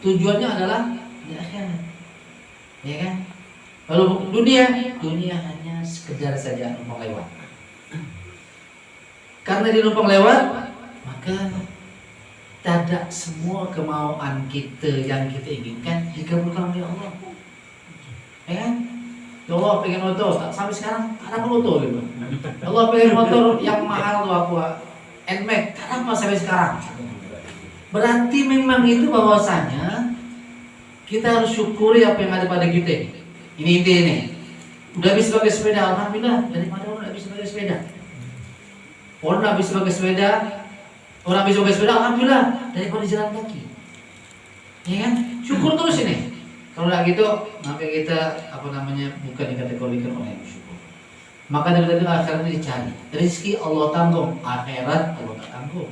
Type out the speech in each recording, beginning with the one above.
tujuannya adalah di akhirat, ya kan? Kalau dunia hanya sekedar saja numpang lewat. Karena di numpang lewat, maka tidak semua kemauan kita yang kita inginkan dikabulkan oleh Allah. Ya kan? Ya Allah pengen motor, sampai sekarang tak dapat motor gitu. Allah pengen motor yang mahal tuh aku, NMAX, tak dapat sampai sekarang. Berarti memang itu bahwasanya kita harus syukuri apa yang ada pada kita. Ini intinya. Udah bisa pakai sepeda, alhamdulillah. Daripada orang bisa pakai sepeda. Orang bisa pakai sepeda, alhamdulillah. Daripada jalan kaki. Ya kan? Syukur terus ini. Kalau nggak gitu, maka kita bukan dikategorikan orang yang bersyukur. Maka dari akhirat itu dicari. Rezeki Allah tanggung, akhirat Allah tak tanggung.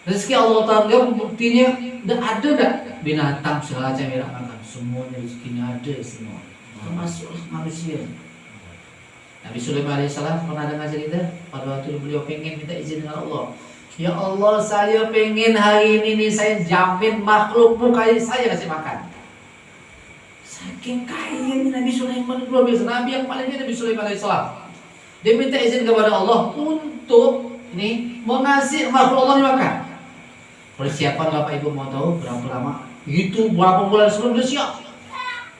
Rezeki Allah tanggung, buktinya ada enggak binatang segala macam yang makan. Semuanya rezekinya ada semua, termasuk manusia. Nabi Sulaiman alaihissalam pernah dengar cerita pada waktu beliau pengen minta izin dengan Allah. Ya Allah, saya pengen hari ini nih saya jamin makhlukmu kayak saya kasih makan. Saking kayanya Nabi Sulaiman luar biasa. Nabi yang paling Nabi Sulaiman alaihissalam. Dia minta izin kepada Allah untuk ini mengasih makhluk Allah dimakan. Persiapan Bapak Ibu mau tahu berapa lama? Itu berapa bulan sebelum dia siap.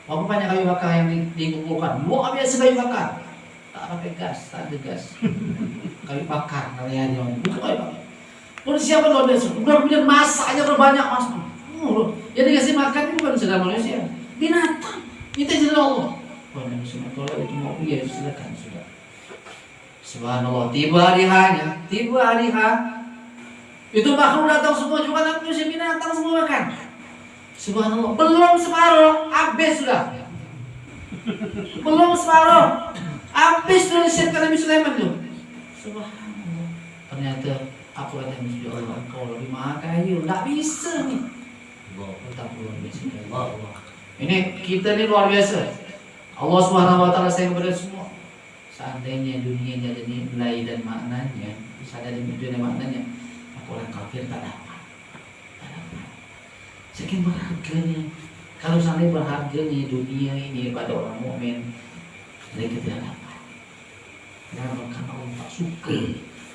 Berapa banyak kayu bakar yang dikumpulkan? Luar biasa kayu bakar. Tak pakai gas, tak ada gas. Kayu bakar namanya, bukan kayu bakar. Persiapan luar biasa. Kemudian masaknya berbanyak mas. Jadi kasih makan itu bukan sedang manusia, binatang. Kita izin Allah. Oh, Nabi Sulaiman itu mau pergi, silakan sudah. Subhanallah. Tiba hari H. Itu makhluk datang semua juga manusia, binatang semua makan. Subhanallah, belum separuh, habis sudah. Belum separuh, habis sudah disiapkan Nabi Sulaiman itu. Subhanallah. Ternyata aku kata Nabi Allah, engkau lebih maha kaya, tak bisa nih. Tak luar biasa. Allah. Ini kita ni luar biasa. Allah Subhanahu Wa Taala sayang kepada semua. Seandainya dunia ini ada nilai dan maknanya, bisa ada nilai dan maknanya, orang kafir tak dapat. Saking berharganya. Kalau sampai berharganya dunia ini pada orang mukmin, mereka tidak dapat. Karena Allah tak suka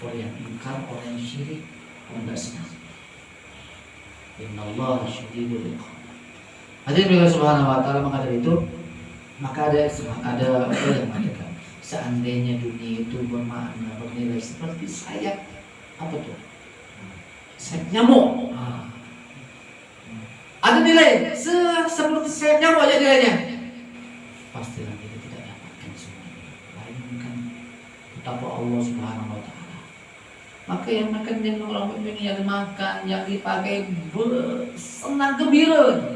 orang yang ingkar, orang yang syirik, orang yang senang. Inna Allah syadidul iqab. Hadirin Allah Subhanahu Wa Taala, maka dari itu maka ada yang mengatakan seandainya dunia itu bermakna bernilai seperti sayap apa tuh? Sayap nyamuk. Ada nilai seperti sayap nyamuk aja nilainya. Pastilah kita tidak dapatkan semuanya. Bayangkan betapa Allah Subhanahu Wa Taala. Maka yang makan yang orang mukmin yang makan yang dipakai senang gembira.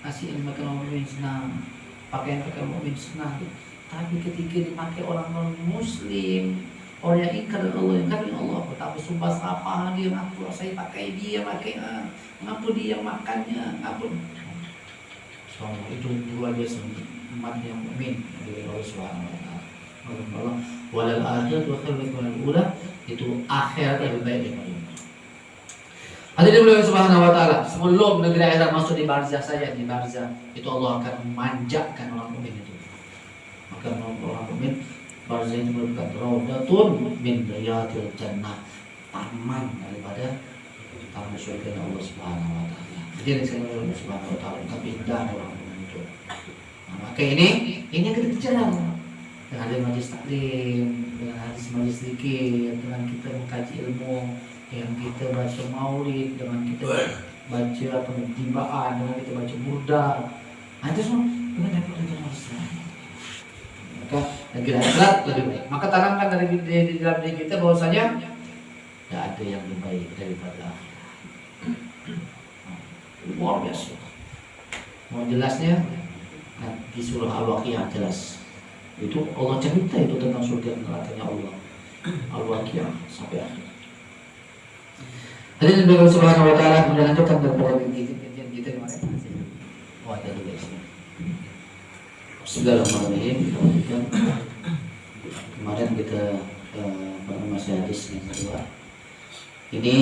Nasi yang makan orang mukmin senang, pakaian orang mukmin senang. Tapi ketika dipakai orang non Muslim, orang yang ingkar Allah, yang kafir Allah, betapa sumpah serapah dia, ngapu saya pakai dia, ngapu dia makannya, ngapu. Soalnya itu luar biasa umat yang mukmin dari Allah Subhanahu Wa Taala. Allah walal akhiratu khairun minal ula, itu akhirat lebih baik daripada dunia. Hadirin beliau Subhanahu Wa Taala, sebelum negeri akhirat masuk di barzah saja, di barzah itu Allah akan memanjakan orang mukmin itu. Maka orang mukmin barzah ini merupakan raudatun min riyadil jannah, taman daripada taman surga Allah Subhanahu Wa Taala. Jadi dengan Allah Subhanahu Wa Taala tapi indah orang mukmin itu. Nah, maka ini yang kita kejar dengan ada majlis taklim, dengan hadis majlis zikir, dengan kita mengkaji ilmu, dengan kita baca maulid, dengan kita baca penghibaan, dengan kita baca burda. Nah, itu semua dengan dapat Allah Subhanahu. Maka negeri akhirat lebih baik. Maka tanamkan dari di dalam diri kita bahwasanya tidak ada yang lebih baik daripada akhirat. Luar biasa. Mau jelasnya di surah Al-Waqiah jelas. Itu Allah cerita itu tentang surga dan nerakanya Allah. Al-Waqiah sampai akhir. Hadirin beliau Subhanahu Wa Taala, kemudian lanjutkan daripada kajian kita kemarin. Oh, ada dulu sini. Bismillahirrahmanirrahim. Kemarin kita masih hadis yang kedua. Ini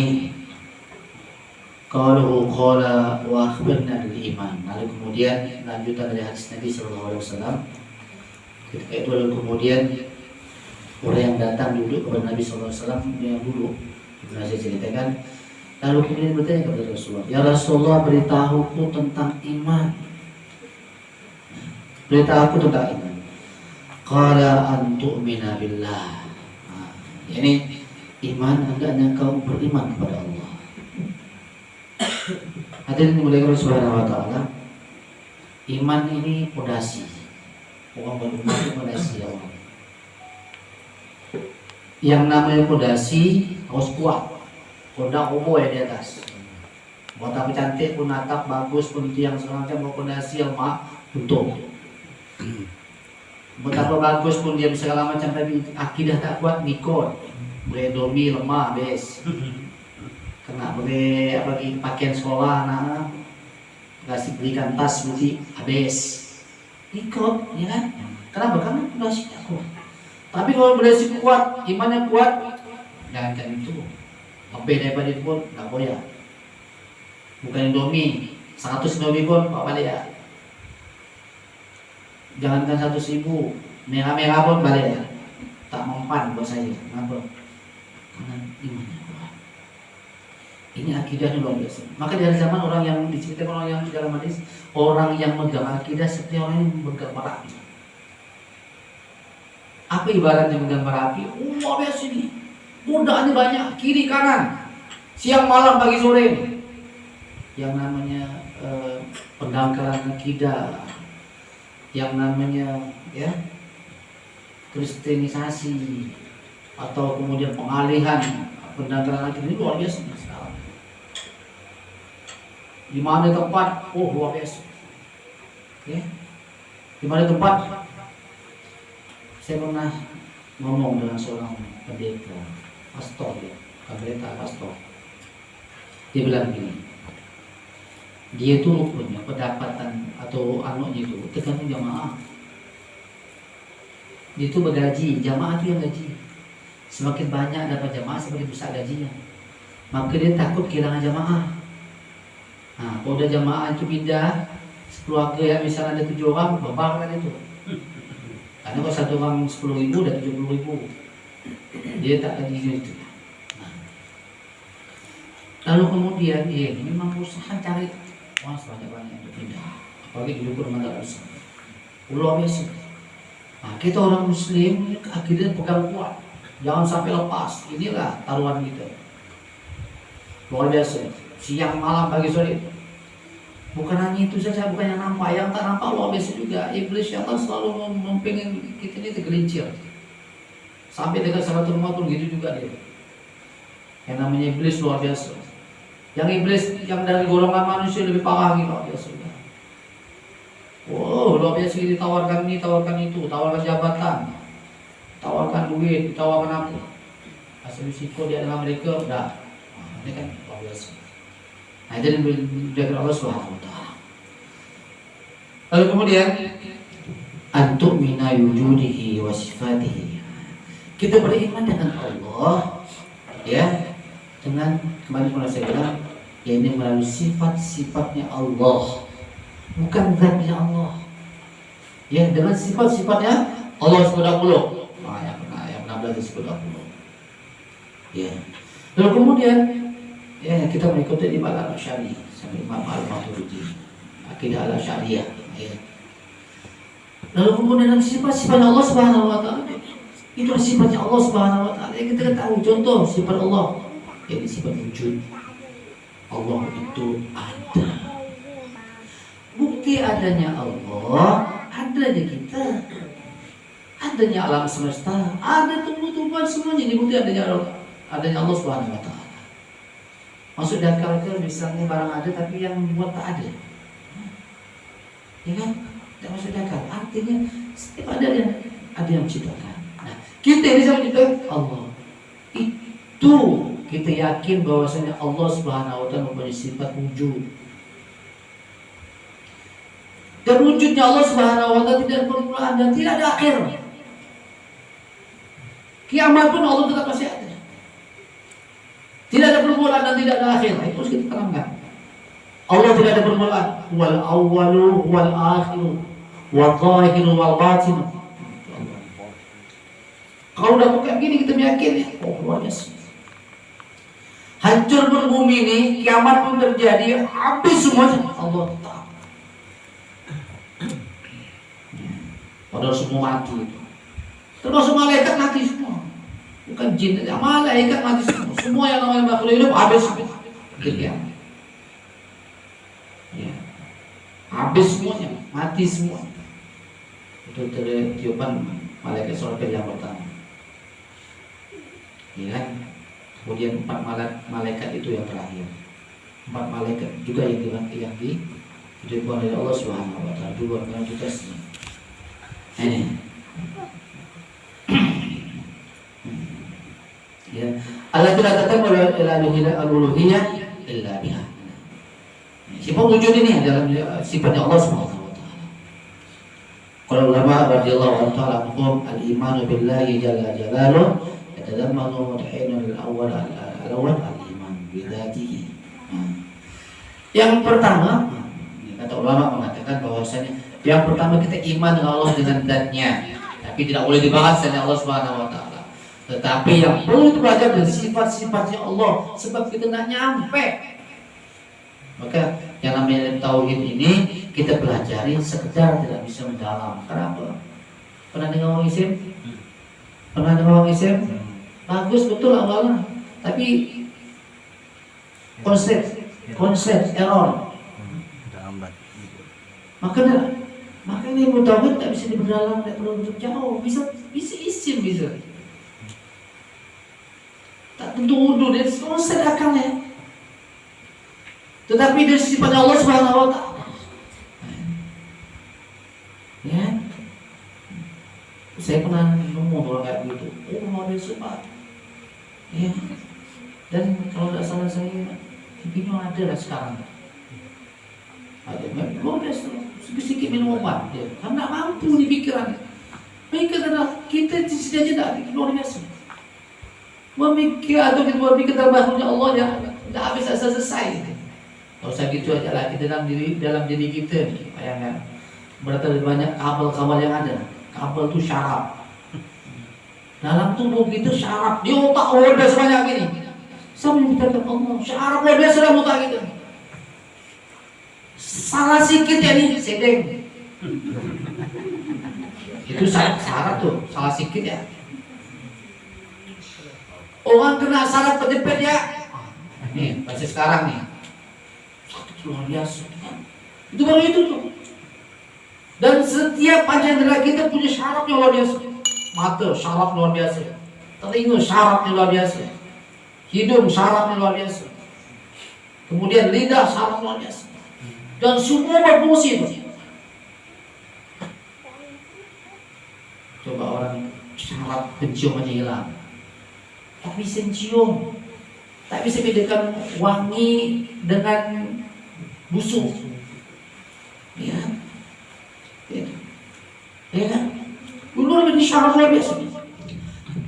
Qalu qala wa akhbirna bil iman. Lalu kemudian lanjutan dari hadis Nabi sallallahu alaihi wasallam. Ketika itu lalu kemudian orang yang datang duduk kepada Nabi sallallahu alaihi wasallam yang dulu pernah saya ceritakan. Lalu kemudian bertanya kepada Rasulullah, "Ya Rasulullah, beritahuku tentang iman." Beritahuku tentang iman. Qala an tu'mina billah. Ini iman hendaknya kau beriman kepada Allah. Hadirin dimuliakan oleh Subhanahu wa taala. Iman ini fondasi. Orang beriman itu fondasi awal. Yang namanya fondasi harus kuat. Kodak kokoh ya di atas. Mau tapi cantik pun, atap bagus pun, tiang segala macam, mau fondasi yang untung. Betapa bagus pun dia segala macam, tapi akidah tak kuat, nikot. Beredomi lemah, bes. Kena boleh bagi pakaian sekolah anak, kasih belikan tas mesti habis, ikut, ya kan? Kenapa? Karena fondasi tak kuat. Tapi kalau fondasi kuat, imannya kuat, jangankan itu, lebih daripada itu pun nggak boleh. Bukan Indomie, 100 Indomie pun pak balik ya. Jangankan 100.000, merah-merah pun balik ya. Tak mempan buat saya. Kenapa? Karena imannya kuat. Ini akidahnya luar biasa. Maka dari zaman orang yang diceritakan orang yang di dalam hadis, orang yang megang akidah seperti orang yang megang bara api. Apa ibaratnya megang bara api? Luar biasa ini. Godaannya banyak, kiri kanan, siang malam pagi sore. Yang namanya pendangkalan akidah, yang namanya ya kristenisasi atau kemudian pengalihan pendangkalan akidah ini luar biasa sekarang. Di mana tempat, luar biasa. Ya. Di mana tempat? Saya pernah ngomong dengan seorang pendeta, pastor ya, pendeta pastor. Dia bilang gini, dia itu punya pendapatan atau anunya itu tergantung jamaah. Dia itu bergaji, jamaah itu yang gaji. Semakin banyak dapat jamaah, semakin besar gajinya. Maka dia takut kehilangan jamaah. Nah, kalau udah jamaah itu pindah, keluarga yang misalnya ada 7 orang, berapa kan itu? Karena kalau satu orang 10.000 udah 70.000, dia tak gaji itu. Nah. Lalu kemudian dia ini memang usaha cari uang sebanyak-banyak untuk pindah, apalagi dulu ke rumah besar. Luar biasa. Nah, kita orang Muslim akhirnya pegang kuat, jangan sampai lepas. Inilah taruhan kita. Luar biasa. Siang malam pagi sore. Bukan hanya itu saja, bukan yang nampak, yang tak nampak luar biasa juga. Iblis ya Allah selalu mempengen kita ini tergelincir. Sampai dekat sahabat rumah pun gitu juga dia. Yang namanya iblis luar biasa. Yang iblis yang dari golongan manusia lebih parah lagi luar biasa. Luar biasa, ditawarkan ini, tawarkan itu, tawarkan jabatan, tawarkan duit, ditawarkan apa. Asal risiko dia dengan mereka, udah. Nah, ini kan luar biasa. Nah, itu dari Allah Subhanahu wa taala. Lalu kemudian antum mina wujudihi wa sifatihi. Kita beriman dengan Allah ya, dengan kemarin pernah saya bilang, ya ini melalui sifat-sifatnya Allah, bukan zatnya Allah. Ya, dengan sifat-sifatnya Allah subhanahu. Nah, yang pernah belajar subhanahu. Ya. Lalu kemudian ya kita mengikuti di Imam Al-Asy'ari sampai Imam Al-Maturidi, akidah Al-Asy'ariyah. Ya. Lalu kemudian dalam sifat-sifat Allah Subhanahu wa taala, itu sifatnya Allah Subhanahu wa taala. Yang kita tahu contoh sifat Allah, yaitu sifat wujud. Allah itu ada. Bukti adanya Allah, adanya kita. Adanya alam semesta, ada tumbuh-tumbuhan semuanya, ini bukti adanya Allah Subhanahu wa taala. Maksud dan kalau misalnya barang ada tapi yang membuat tak ada, ya kan? Tidak masuk akal. Artinya setiap ada yang menciptakan. Nah, kita ini sama menciptakan Allah. Itu kita yakin bahwasanya Allah Subhanahu wa taala mempunyai sifat wujud. Dan wujudnya Allah Subhanahu wa taala tidak permulaan dan tidak ada akhir. Kiamat pun Allah tetap masih ada. Tidak ada permulaan dan tidak ada akhir. Itu harus kita tanamkan. Allah tidak ada permulaan. Wal awwalu wal akhiru wal zahiru wal batin. Kalau udah bukan gini kita meyakini, oh luar biasa. Hancur pun bumi ini, kiamat pun terjadi, habis semuanya. Allah tahu. Padahal semua mati itu. Termasuk malaikat mati semua. Bukan jin, malaikat mati semua. Semua yang namanya makhluk hidup habis. Ya. Habis semuanya, mati semua. Itu tiupan malaikat surga yang pertama. Ya kan? Kemudian 4 malaikat itu yang terakhir. 4 malaikat juga yang dihidupkan oleh Allah Subhanahu wa taala juga dengan tugasnya. Ini. Ya, Allah tidak kata al-uluhiyah illa biha. Sifat wujud ini adalah sifatnya Allah Subhanahu wa taala. Qala ulama radhiyallahu ta'ala anhum al-imanu billahi jalla jalaluhu yatadammanu mutahinul awwal al-iman bi dzatihi. Yang pertama, kata ulama mengatakan bahwasanya yang pertama kita iman dengan Allah dengan zat-Nya, tapi tidak boleh dibahas dengan Allah Subhanahu wa taala. Tetapi yang perlu dipelajari dari sifat-sifatnya Allah, sebab kita tidak nyampe. Maka yang namanya tauhid ini kita pelajari sekedar, tidak bisa mendalam. Kenapa? Pernah dengar orang isim? Pernah dengar orang isim? Bagus betul awalnya, tapi konsep error. Makanya ilmu tauhid tak bisa diperdalam, tak perlu untuk jauh. Bisa isim bisa. Tak tentu wudu, dia konsep akalnya. Tetapi dari sifatnya Allah Subhanahu wa taala. Ya. Saya pernah nemu orang kayak gitu. Oh, ada sifat. Ya. Dan kalau tidak salah saya di video ada lah sekarang. Ada luar biasa. Sedikit minum obat dia. Karena mampu di pikiran. Pikir adalah kita tidak luar biasa. Memikir atau kita berpikir tentang makhluknya Allah yang tidak habis selesai. Kalau usah gitu aja lah kita dalam diri kita. Bayangkan. Berarti banyak kabel-kabel yang ada. Kabel itu syaraf. Dalam tubuh kita syaraf. Di otak luar biasa banyak gini. Sama yang kita kata Allah. Syaraf luar biasa dalam otak kita. Salah sikit ya nih, sedeng. Itu syarat tuh, salah sikit ya. Orang kena syarat penjepit ya. Nih, masih sekarang nih. Luar biasa. Itu baru itu tuh. Dan setiap panca indera kita punya syaraf yang luar biasa. Mata syaraf luar biasa. Telinga syaraf yang luar biasa. Hidung syaraf yang luar biasa. Kemudian lidah syaraf luar biasa. Dan semua berfungsi itu. Coba orang syaraf penciumannya hilang, tak bisa cium, tak bisa bedakan wangi dengan busuk. Ya, ya kan? Luar biasa syaraf luar biasa.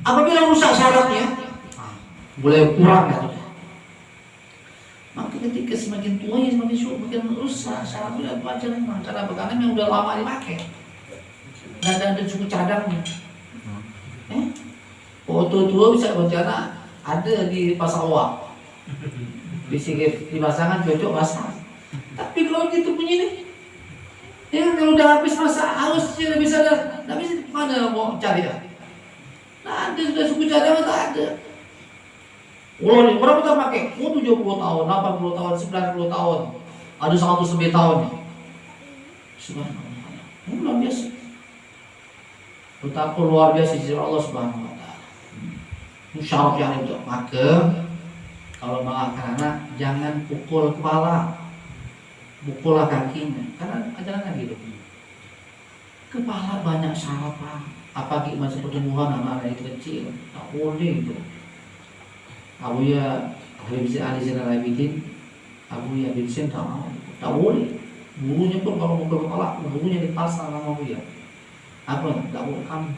Apabila rusak syarafnya, boleh kurang ya. Maka ketika semakin tua ya semakin rusak syarafnya wajar memang cara bekangan yang udah lama dipakai. Dan ada cukup cadangnya. Foto tua bisa bencana ada di pasawak. Di pasangan cocok basah. Tapi kalau gitu punya nih, ya kalau udah habis masa haus tidak bisa dah, bisa mana mau cari ya? Nah, ada sudah suku cadangan tak ada. Oh, berapa tahun pakai? Oh, 70 tahun, 80 tahun, 90 tahun. Ada 100 tahun. Subhanallah. Ini luar biasa. Betapa luar biasa sisi Allah Subhanahu wa taala. Syarat yang itu. Maka kalau mengalahkan anak jangan pukul kepala. Pukullah kakinya. Karena ajaran gitu. Kepala banyak syaraf. Apalagi masa pertumbuhan anak-anak itu kecil. Tak boleh itu. Abuya Habib Ali Zainal Abidin, Abuya bin Sin tak boleh. Burunya pun kalau mukul kepala, burunya dipasang sama Abuya. Apa? Tak boleh kamu.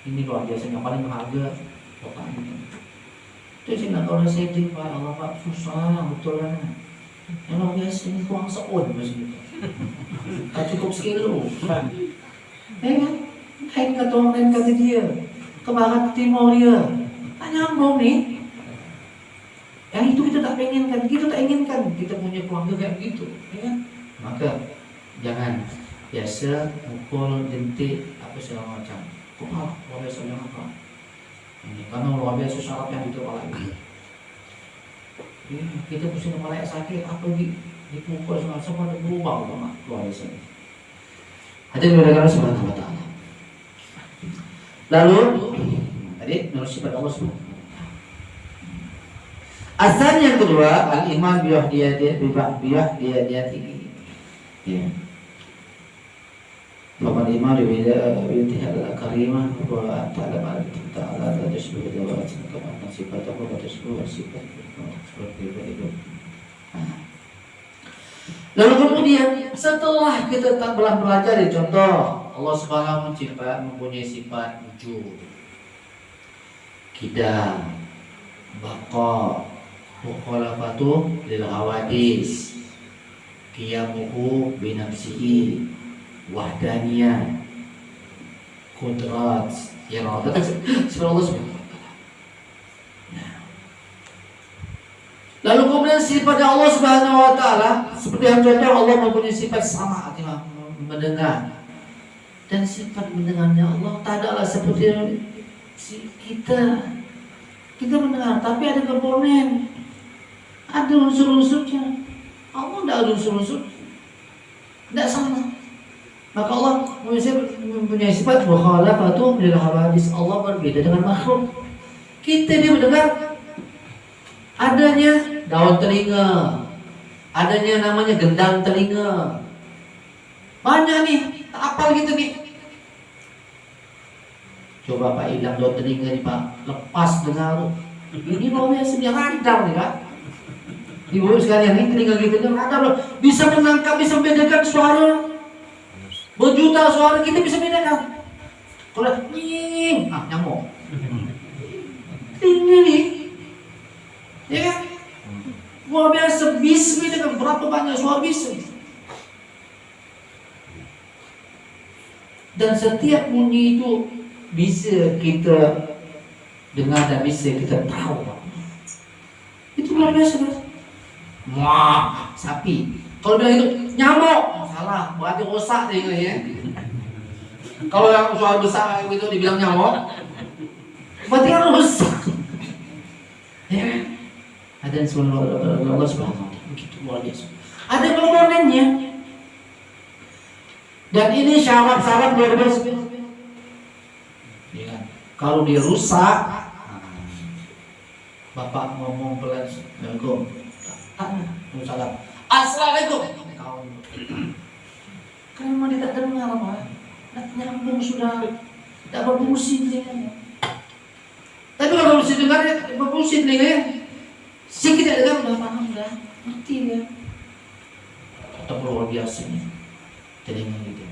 Ini luar biasa yang paling berharga otak ini. Itu sih nggak tahu setting Pak Allah Pak susah betul kan. Yang luar biasa ini kurang seon macam itu. Tak cukup sekilo. Kan? Lain kata orang, lain kata dia. Ke barat ke timur dia. Tak nyambung nih. Yang itu kita tak inginkan, kita tak inginkan kita punya keluarga kayak begitu, ya kan? Maka jangan biasa mukul, jentik, apa segala macam. Kok luar biasa jangan apa? Ini karena luar biasa syarat yang ditolak lagi. Kita pusing kepala sakit, apa dipukul semua ada berubah luar biasa. Hadirin beragama subhanahu wa ta'ala. Lalu tadi menurut sifat Allah subhanahu wa ta'ala. Asal yang kedua, al-iman biwahdiyatihi. Ya. Bahwa iman biwahdihi al-karimah wa ta'ala ta'ala la tashbihu dawatin kama sifatahu wa tashbihu sifat seperti itu. Lalu kemudian setelah kita tak belajar contoh Allah Subhanahu wa ta'ala mempunyai sifat wujud, qidam, baqa, mukhalafatu lil hawadis, qiyamuhu binafsihi, wahdaniyah, qudrat, iradat, subhanallah subhanallah. Lalu kemudian sifat Allah Subhanahu wa ta'ala seperti yang contoh Allah mempunyai sifat sama, mendengar. Dan sifat mendengarnya Allah tak adalah seperti kita mendengar, tapi ada komponen, ada unsur-unsurnya. Allah tidak ada unsur-unsur, tidak sama. Maka Allah mempunyai sifat mukhalafatu lil hawadis. Allah berbeda dengan makhluk. Kita dia mendengar adanya daun telinga, adanya namanya gendang telinga. Banyak nih, tak apal gitu nih. Coba Pak hilang daun telinga nih Pak, lepas dengar. Ini luar biasa, dia radar nih Pak. Ibu sekalian ini telinga kita itu radar loh. Bisa menangkap, bisa membedakan suara. Berjuta suara kita bisa bedakan. Kalau nying, nyamuk. Ini nih, ya kan? Luar biasa, bisa bedakan berapa banyak suara bisa. Dan setiap bunyi itu bisa kita dengar dan bisa kita tahu. Itu luar biasa, Mas. Wah, sapi. Kalau bilang itu nyamuk, salah, berarti rusak deh ya. Kalau yang suara besar itu dibilang nyamuk, berarti kan rusak. Ya, ada yang Allah Subhanahu wa ta'ala begitu luar biasa. Ada komponennya. Dan ini syarat-syarat luar biasa. Ya, kalau dia rusak, Bapak ngomong pelan, Assalamualaikum. Assalamualaikum. Kan memang dia tak dengar apa? Tak nyambung sudah, tak berfungsi telinganya. Tapi kalau berfungsi dengar, berfungsi telinganya, sedikit tidak dengar, sudah paham, sudah ngerti dia. Tetap luar biasa nih. Telinga gitu.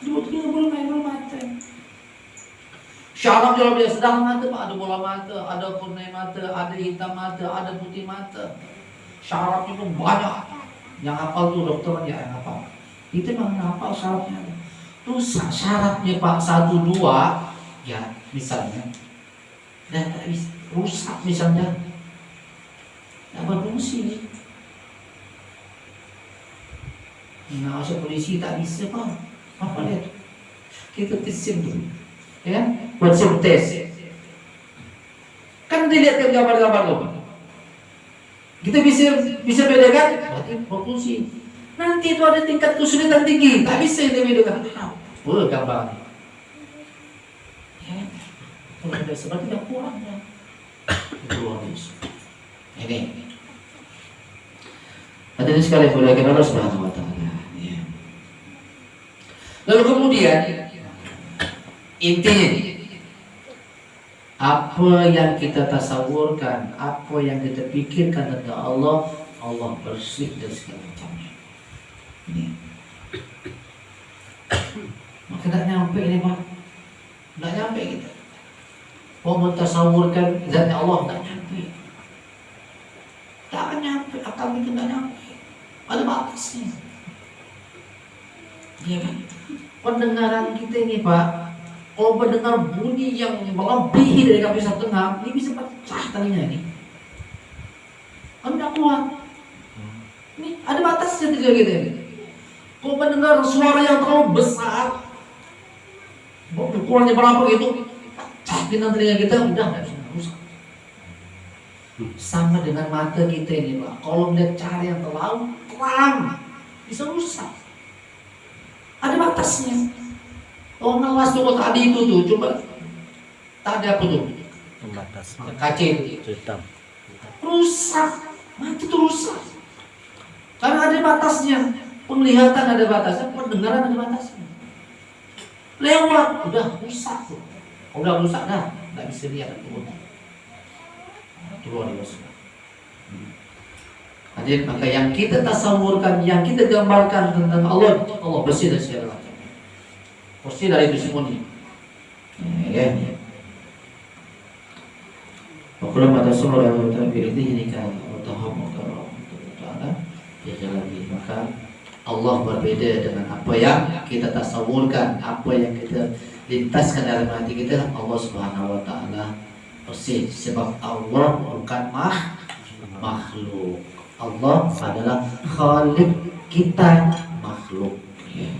Dua telinga belum main belum mata. Syaraf luar biasa. Dalam mata Pak ada bola mata, ada purnai mata, ada hitam mata, ada putih mata. Syaraf itu banyak. Yang hafal tuh dokter aja yang hafal. Itu memang hafal syarafnya. Rusak syarafnya Pak 1, 2, ya misalnya. Dan tak bisa rusak misalnya. Tak berfungsi. Nah, masuk polisi tak bisa Pak. Apa dia? Kita tes dulu. Ya, buat tes. Kan dilihat gambar-gambar lo. Kita bisa bedakan berarti berfungsi. Nanti itu ada tingkat kesulitan tinggi, tak bisa kita bedakan. Oh, gambar. Ya, kalau ada seperti yang kurang ya. Itu luar biasa. Ini. Hadirin sekalian dimuliakan Allah Subhanahu wa ta'ala. Ya. Lalu kemudian intinya apa yang kita tasawurkan, apa yang kita pikirkan tentang Allah, Allah bersih dan segala macamnya. Ini. Maka tak nyampe ini Pak, tak nyampe kita. Mau mentasawurkan zatnya Allah tak nyampe, tak nyampe, akal kita tak nyampe. batasnya. Iya kan? Pendengaran kita ini Pak, kalau mendengar bunyi yang melebihi dari kapasitas tengah, ini bisa pecah talinya ini. Kan tidak kuat. Ini ada batasnya tidak gitu ini. Kalau mendengar suara yang terlalu besar, ukurannya berapa gitu, pecah di telinga kita, udah nggak bisa rusak. Sama dengan mata kita ini Pak, kalau melihat cahaya yang terlalu terang, bisa rusak. Ada batasnya. Oh ngawas tuh tadi itu tuh, coba tadi apa tuh? Pembatas. Kaca itu. Hitam. Rusak, mata itu rusak. Karena ada batasnya. Penglihatan ada batasnya, pendengaran ada batasnya. Lewat, udah rusak tuh. Udah rusak dah, nggak bisa lihat tuh. Keluar biasa. Jadi maka yang kita tasawurkan, yang kita gambarkan tentang Allah bersih dari segala macam. Bersih dari itu semua ini. Ya. Waktu pada sumber yang terpilih ini kan utahamuka taala ya lagi maka Allah berbeda dengan apa yang kita tasawurkan, apa yang kita lintaskan dalam hati kita. Allah Subhanahu wa taala bersih sebab Allah bukan makhluk. Allah adalah Khalik, kita makhluk. Ya.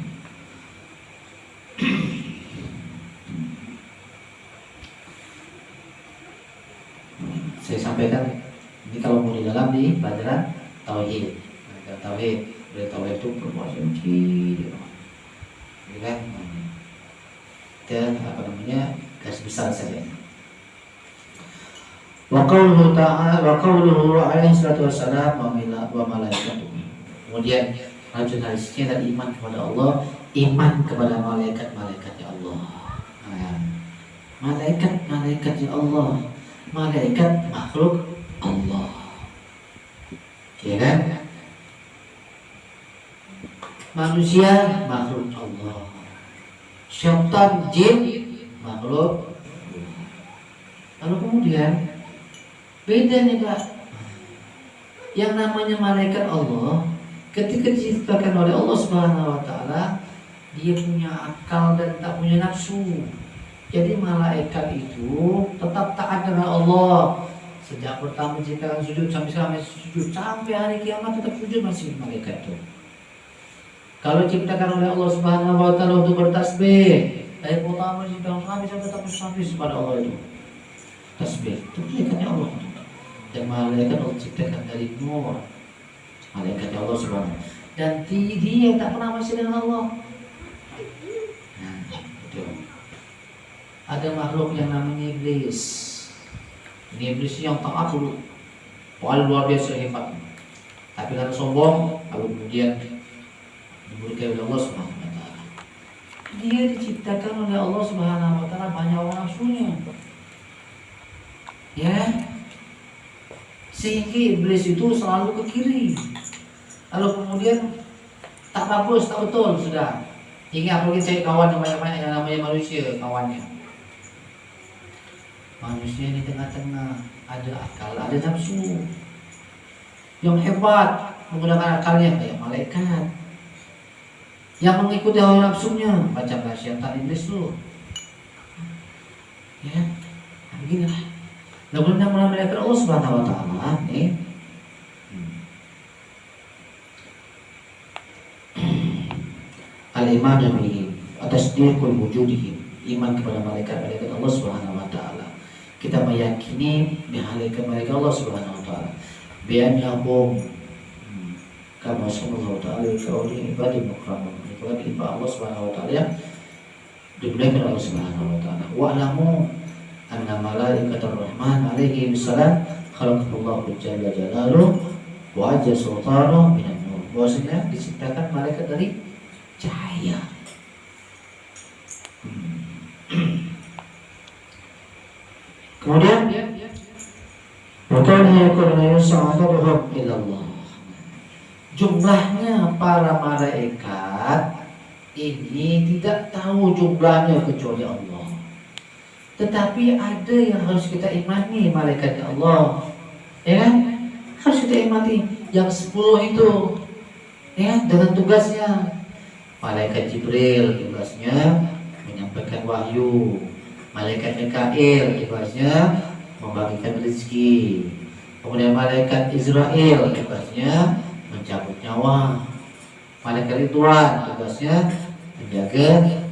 Saya sampaikan ini kalau mau di dalam di pelajaran tauhid. Tauhid itu berbuat suci, kan? Dan apa namanya garis besar saja. Wa qauluhu ta'ala wa qauluhu alaihi salatu wassalam wa malaikatuh. Kemudian lanjut hadisnya dan iman kepada Allah, iman kepada malaikat-malaikatnya Allah. Nah, malaikat-malaikatnya Allah, malaikat makhluk Allah. Ya kan? Manusia makhluk Allah. Syaitan jin makhluk Allah. Lalu kemudian beda nih Pak. Yang namanya malaikat Allah ketika diciptakan oleh Allah Subhanahu wa taala, dia punya akal dan tak punya nafsu. Jadi malaikat itu tetap taat dengan Allah. Sejak pertama diciptakan sujud sampai sujud sampai hari kiamat tetap sujud masih malaikat itu. Kalau diciptakan oleh Allah Subhanahu wa taala untuk bertasbih, dari pertama diciptakan sampai tetap bertasbih kepada Allah itu. Tasbih itu malaikatnya Allah. Dan malaikat Allah ciptakan dari nur, malaikat Allah Subhanahu dan dia tak pernah masih dengan Allah. Nah, itu. Ada makhluk yang namanya iblis. Ini iblis yang taat dulu, paling luar biasa hebat. Tapi karena sombong, lalu kemudian diberkahi oleh Allah Subhanahu wa taala. Dia diciptakan oleh Allah Subhanahu wa taala banyak orang nafsunya. Ya. Sehingga iblis itu selalu ke kiri. Lalu kemudian tak bagus, tak betul sudah. Hingga apalagi cari kawan yang banyak-banyak yang namanya manusia kawannya. Manusia di tengah-tengah ada akal, ada nafsu. Yang hebat menggunakan akalnya kayak malaikat. Yang mengikuti hawa nafsunya macam syaitan iblis tuh. Ya, beginilah. Nah, kemudian malaikat Allah Subhanahu wa taala nih al-iman bihi atas tasdiqul wujudihim, iman kepada malaikat-malaikat Allah Subhanahu wa taala. Kita meyakini malaikat Allah Subhanahu wa taala bi annahum kama sallallahu ta'ala qauli ibadi mukramun. Itu kan Allah Subhanahu wa taala yang dimuliakan Allah Subhanahu wa taala. Wa alamu anna malaikatur rahman alaihi wassalam khalaqallahu jalla jalaluhu wa ajza sultanuhu minan nur. Bahwasanya diciptakan malaikat dari cahaya. Kemudian bukannya yakunu yus'aduhum ila Allah. Jumlahnya para malaikat ini tidak tahu jumlahnya kecuali Allah. Tetapi ada yang harus kita imani malaikatnya Allah. Ya kan? Harus kita imani yang 10 itu. Ya, dengan tugasnya. Malaikat Jibril tugasnya menyampaikan wahyu. Malaikat Mikail tugasnya membagikan rezeki. Kemudian malaikat Israel tugasnya mencabut nyawa. Malaikat Ridwan tugasnya menjaga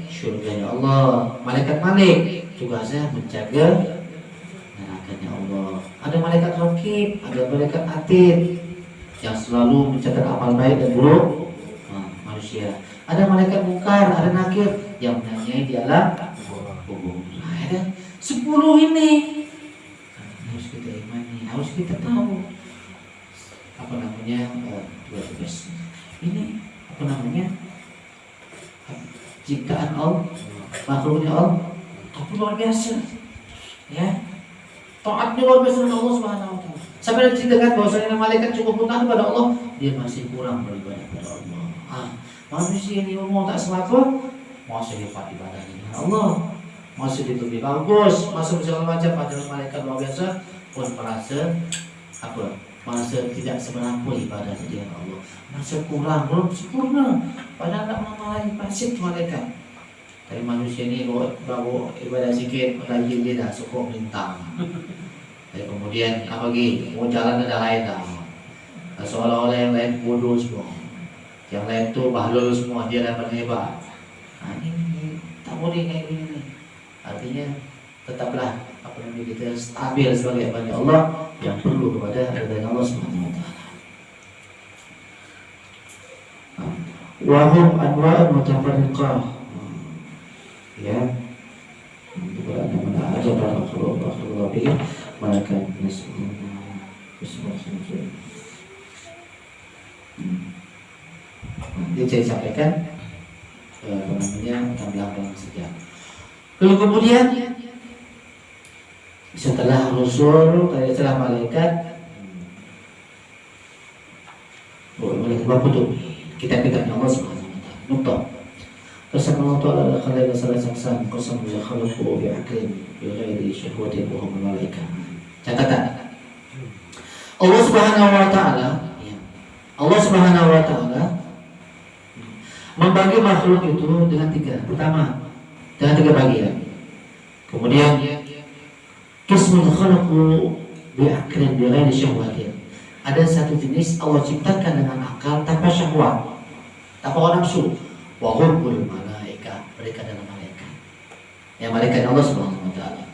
surganya Allah. Malaikat Malik tugasnya menjaga nerakanya Allah. Ada malaikat Rakib, ada malaikat Atid yang selalu mencatat amal baik dan buruk manusia. Ada malaikat Mungkar, ada Nakir yang menanyai di alam kubur. Nah, ada 10 ini harus kita imani, harus kita tahu apa namanya tugas ini, apa namanya ciptaan Allah, makhluknya Allah, tapi luar biasa, ya. Taatnya luar biasa dengan Allah Subhanahu wa taala. Sampai diceritakan bahwasanya malaikat cukup bertaat kepada Allah, dia masih kurang beribadah kepada Allah. Manusia ini mau tak semata, masih hebat ibadahnya dengan Allah, masih lebih bagus, masih segala macam. Padahal malaikat luar biasa pun merasa merasa tidak semampu ibadah dengan Allah, merasa kurang, belum sempurna. Padahal tak mengalami pasif malaikat. Tapi manusia ini baru ibadah sikit, lagi dia dah cukup lintang. Dan kemudian apa lagi? Mau jalan ada lain dah. Seolah-olah yang lain bodoh semua. Yang lain tu bahlul semua, dia dapat hebat. Ini tak boleh kayak gini. Artinya tetaplah apa yang kita stabil sebagai hamba Allah yang perlu kepada ridha Allah Subhanahu wa taala. Wa hum anwa'un mutafarriqah. Ya. Bukan mana aja para makhluk ini malaikat Dia saya sampaikan namanya belakang sejak. Lalu kemudian setelah Rasul, setelah malaikat, boleh apa tuh? Kita pegang Allah Subhanahu wa taala. Nukta. Qasam Allah Ta'ala al-khalaiqa salasan qasam ya khalaqu bi'aqlin bi ghairi syahwatin wa hum malaika. Catatan. Allah Subhanahu wa taala, ya. Allah Subhanahu wa taala membagi makhluk itu dengan 3. Pertama, dengan 3 bagian. Kemudian qismun khalaqu bi'aqlin bi ghairi syahwatin. Ada satu jenis Allah ciptakan dengan akal tanpa syahwat, tanpa nafsu. Wa humul malaika, mereka adalah malaikat. Ya, malaikat Allah Subhanahu wa taala.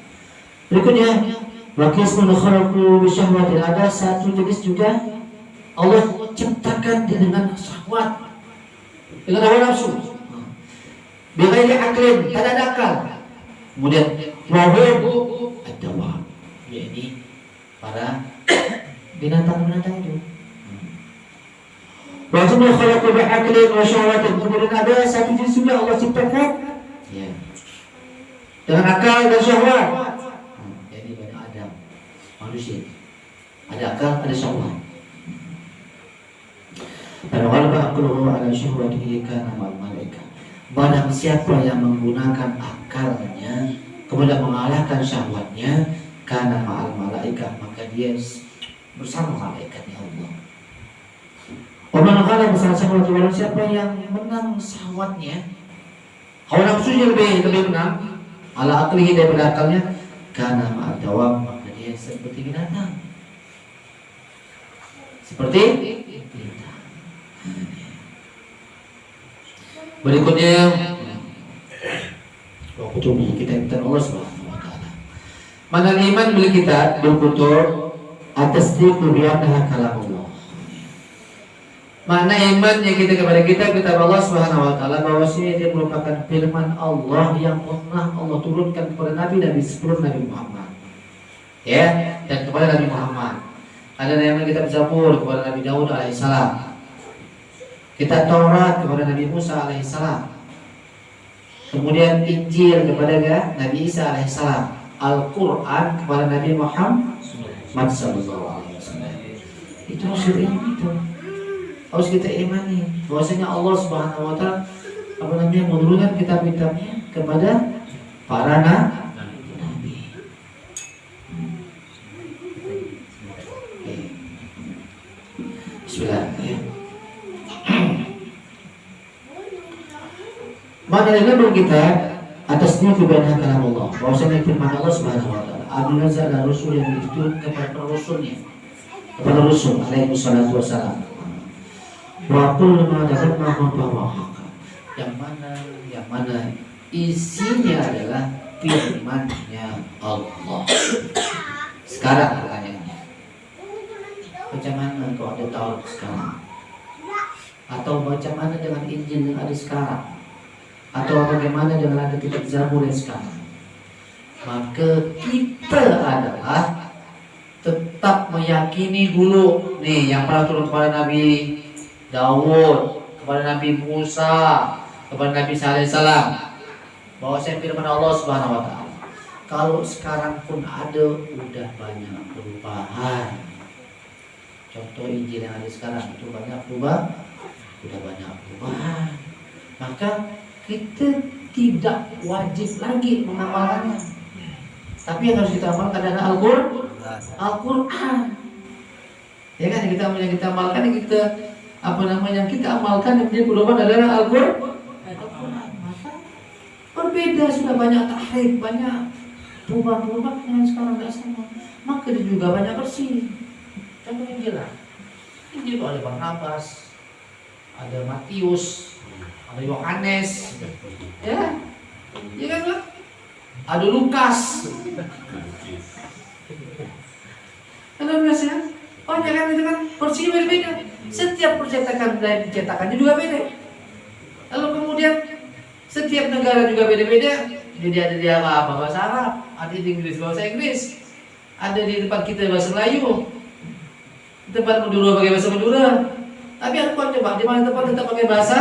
Berikutnya, wa qismun khalaqu bi syahwatin. Ada satu jenis juga Allah ciptakan dengan syahwat, dengan hawa nafsu. Bi ghairi aqlin, tak ada akal. Kemudian wa hum ad-dawab, yakni para binatang-binatang itu. Wajibnya khalaqu bi'aqlin wa syahwatin. Kemudian ada satu jenis juga Allah ciptakan, ya, dengan akal dan syahwat. Jadi Bani Adam, manusia, ada akal, ada syahwat. Dan walaupun aqluhu ala syahwatihi kana ma'al malaika. Barang siapa yang menggunakan akalnya kemudian mengalahkan syahwatnya, kana ma'al malaika, maka dia bersama malaikatnya Allah. Orang kalau bersama syahwat, siapa yang menang syahwatnya, hawa nafsunya lebih menang, ala aklihi daripada akalnya, karena ma'adawam, maka dia seperti binatang, seperti binatang. Berikutnya, waktu kita Allah Subhanahu wa taala. Mana iman milik kita berkutur atas diquliyatah kalamullah. Makna iman yang kita kepada kitab Allah Subhanahu wa taala, bahwasanya dia merupakan firman Allah yang pernah Allah turunkan kepada nabi sebelum Nabi Muhammad. Ya, dan kepada Nabi Muhammad. Ada yang kitab Zabur kepada Nabi Daud alaihissalam. Kitab Taurat kepada Nabi Musa alaihissalam. Kemudian Injil kepada Nabi Isa alaihissalam. Al-Qur'an kepada Nabi Muhammad sallallahu alaihi wasallam. Itu maksudnya itu. Harus kita imani bahwasanya Allah Subhanahu wa taala menurunkan kitab-kitabnya kepada para nabi. Bismillahirrahmanirrahim. Maka dengan kita atas ini kebenaran kalam Allah, bahwasanya firman Allah Subhanahu wa taala, "Abnazar dan Rasul yang dituntut kepada Rasulnya, kepada Rasul alaihi salatu wassalam. Wa kullu ma dzakarahu fa yang mana isinya adalah firman-Nya Allah." Sekarang pertanyaannya, bagaimana kalau ada Taurat sekarang? Atau bagaimana dengan Injil yang ada sekarang? Atau bagaimana dengan ada kitab Zabur yang sekarang? Maka kita adalah tetap meyakini dulu nih yang pernah turun kepada Nabi Daud, kepada Nabi Musa, kepada Nabi Sallallahu Alaihi Wasallam, bahwa saya firman Allah Subhanahu Wa Taala. Kalau sekarang pun ada, udah banyak perubahan. Contoh Injil yang ada sekarang itu banyak perubahan, udah banyak perubahan. Maka kita tidak wajib lagi mengamalkannya. Tapi yang harus kita amalkan adalah Al-Quran. Ya kan, yang kita amalkan, yang kita amalkan yang menjadi pedoman adalah Al-Quran. Maka berbeda, sudah banyak tahrif, banyak perubahan yang sekarang tidak sama. Maka dia juga banyak bersih. Contoh Injil lah. Injil itu ada Barnabas, ada Matius, ada Yohanes, ya kan Pak? Ada Lukas, ada biasanya. Oh ya kan, itu kan porsinya berbeda. Setiap percetakan dan cetakannya juga beda. Lalu kemudian setiap negara juga beda-beda. Jadi ada di apa bahasa Arab, ada di Inggris bahasa Inggris, ada di tempat kita bahasa Melayu, di tempat Madura pakai bahasa Madura. Tapi ada kau coba di mana tempat tetap pakai bahasa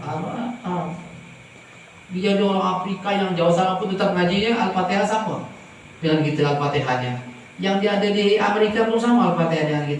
Arab. Dia ada orang Afrika yang jauh sana pun tetap ngajinya Al-Fatihah sama dengan kita Al-Fatihahnya. Yang dia ada di Amerika pun sama Al-Fatihah dengan kita.